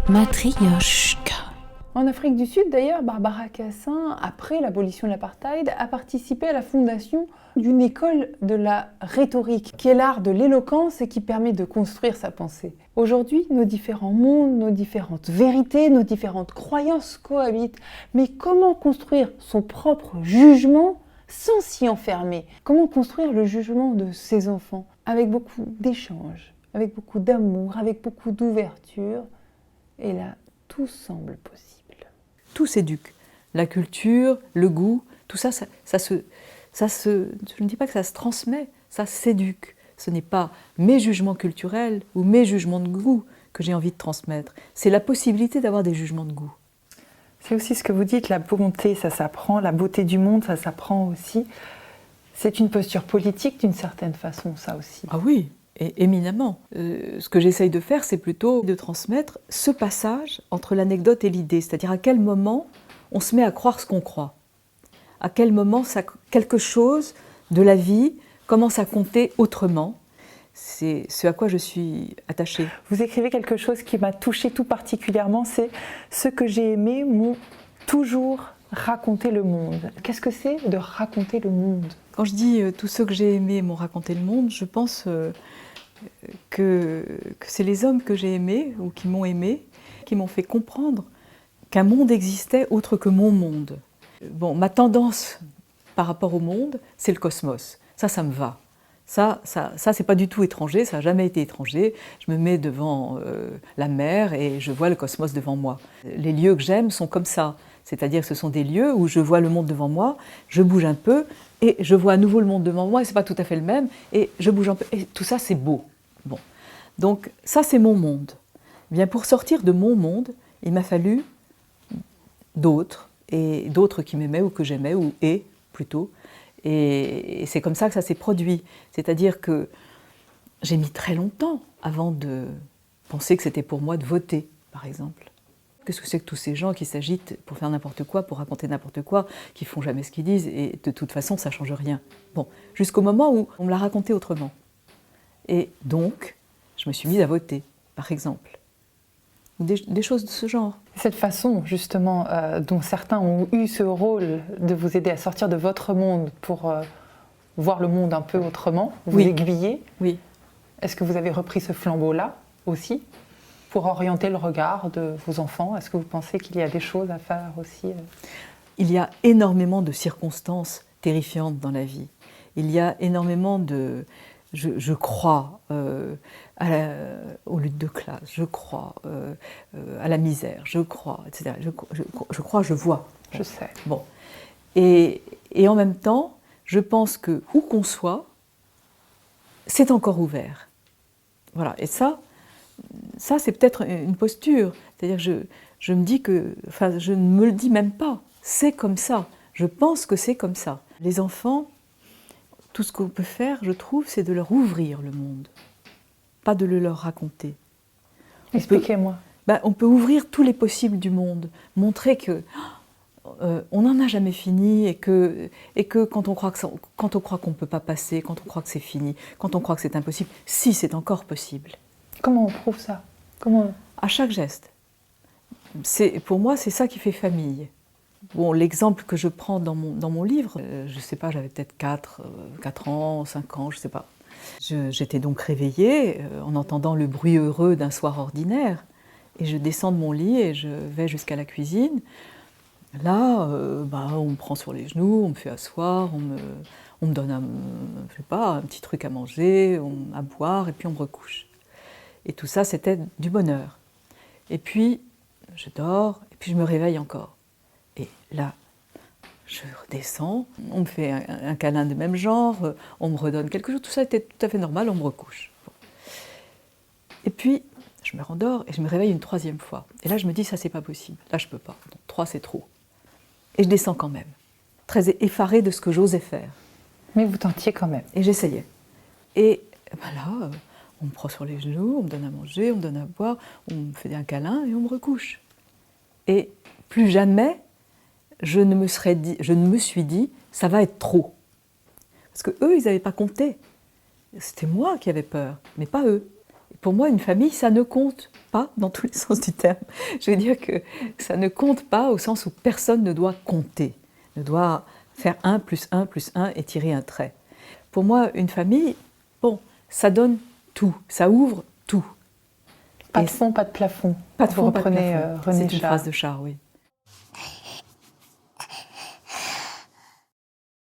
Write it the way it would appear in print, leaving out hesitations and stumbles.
Matryoshka. En Afrique du Sud, d'ailleurs, Barbara Cassin, après l'abolition de l'apartheid, a participé à la fondation d'une école de la rhétorique, qui est l'art de l'éloquence et qui permet de construire sa pensée. Aujourd'hui, nos différents mondes, nos différentes vérités, nos différentes croyances cohabitent. Mais comment construire son propre jugement sans s'y enfermer? Comment construire le jugement de ses enfants avec beaucoup d'échanges, avec beaucoup d'amour, avec beaucoup d'ouverture? Et là, tout semble possible. Tout s'éduque. La culture, le goût, tout ça, je ne dis pas que ça se transmet, ça s'éduque. Ce n'est pas mes jugements culturels ou mes jugements de goût que j'ai envie de transmettre. C'est la possibilité d'avoir des jugements de goût. C'est aussi ce que vous dites, la bonté, ça s'apprend, la beauté du monde, ça s'apprend aussi. C'est une posture politique d'une certaine façon, ça aussi. Ah oui, et éminemment. Ce que j'essaye de faire, c'est plutôt de transmettre ce passage entre l'anecdote et l'idée, c'est-à-dire à quel moment on se met à croire ce qu'on croit, à quel moment quelque chose de la vie commence à compter autrement. C'est ce à quoi je suis attachée. Vous écrivez quelque chose qui m'a touchée tout particulièrement, c'est « Ce que j'ai aimé m'ont toujours raconté le monde ». Qu'est-ce que c'est de raconter le monde ? Quand je dis « tous ceux que j'ai aimés m'ont raconté le monde », je pense que c'est les hommes que j'ai aimés ou qui m'ont aimé, qui m'ont fait comprendre qu'un monde existait autre que mon monde. Bon, ma tendance par rapport au monde, c'est le cosmos. Ça me va. Ça c'est pas du tout étranger, ça n'a jamais été étranger. Je me mets devant la mer et je vois le cosmos devant moi. Les lieux que j'aime sont comme ça. C'est-à-dire que ce sont des lieux où je vois le monde devant moi, je bouge un peu, et je vois à nouveau le monde devant moi, et ce n'est pas tout à fait le même, et je bouge un peu, et tout ça c'est beau. Bon. Donc ça c'est mon monde. Eh bien, pour sortir de mon monde, il m'a fallu d'autres, et d'autres qui m'aimaient ou que j'aimais, ou plutôt, et c'est comme ça que ça s'est produit. C'est-à-dire que j'ai mis très longtemps avant de penser que c'était pour moi de voter, par exemple. Qu'est-ce que c'est que tous ces gens qui s'agitent pour faire n'importe quoi, pour raconter n'importe quoi, qui font jamais ce qu'ils disent, et de toute façon ça ne change rien. Bon, jusqu'au moment où on me l'a raconté autrement. Et donc, je me suis mise à voter, par exemple. Des choses de ce genre. Cette façon, justement, dont certains ont eu ce rôle de vous aider à sortir de votre monde pour voir le monde un peu autrement, vous aiguiller. Oui. Est-ce que vous avez repris ce flambeau-là aussi pour orienter le regard de vos enfants? Est-ce que vous pensez qu'il y a des choses à faire aussi? Il y a énormément de circonstances terrifiantes dans la vie. Il y a énormément de... Je crois aux luttes de classe, je crois à la misère, je crois, etc. Je crois, je vois. Je sais. Bon. Et en même temps, je pense que où qu'on soit, c'est encore ouvert. Voilà. Et ça c'est peut-être une posture. C'est-à-dire je me dis que, enfin, je ne me le dis même pas. C'est comme ça. Je pense que c'est comme ça. Les enfants, tout ce qu'on peut faire, je trouve, c'est de leur ouvrir le monde, pas de le leur raconter. Expliquez-moi. On peut ouvrir tous les possibles du monde, montrer que on n'en a jamais fini et que quand on croit qu'on ne peut pas passer, quand on croit que c'est fini, quand on croit que c'est impossible, si c'est encore possible. Comment on prouve ça? À chaque geste. Pour moi, c'est ça qui fait famille. Bon, l'exemple que je prends dans mon livre, je ne sais pas, j'avais peut-être 4 ans, 5 ans, je ne sais pas. J'étais donc réveillée en entendant le bruit heureux d'un soir ordinaire. Et je descends de mon lit et je vais jusqu'à la cuisine. Là, on me prend sur les genoux, on me fait asseoir, on me donne un petit truc à manger, à boire, et puis on me recouche. Et tout ça, c'était du bonheur. Et puis, je dors, et puis je me réveille encore. Et là, je redescends, on me fait un câlin de même genre, on me redonne quelque chose, tout ça était tout à fait normal, on me recouche. Bon. Et puis, je me rendors et je me réveille une 3e fois. Et là, je me dis, ça, c'est pas possible. Là, je peux pas. Donc, 3, c'est trop. Et je descends quand même, très effarée de ce que j'osais faire. Mais vous tentiez quand même. Et j'essayais. Et là, on me prend sur les genoux, on me donne à manger, on me donne à boire, on me fait un câlin et on me recouche. Et plus jamais, je ne me suis dit, ça va être trop. Parce qu'eux, ils n'avaient pas compté. C'était moi qui avais peur, mais pas eux. Pour moi, une famille, ça ne compte pas dans tous les sens du terme. Je veux dire que ça ne compte pas au sens où personne ne doit compter, ne doit faire 1 plus 1 plus 1 et tirer un trait. Pour moi, une famille, bon, ça donne tout, ça ouvre tout. Pas de fond, pas de plafond. Pas de Vous fond, pas de reprenez plafond. René C'est une Char. phrase de Char, oui.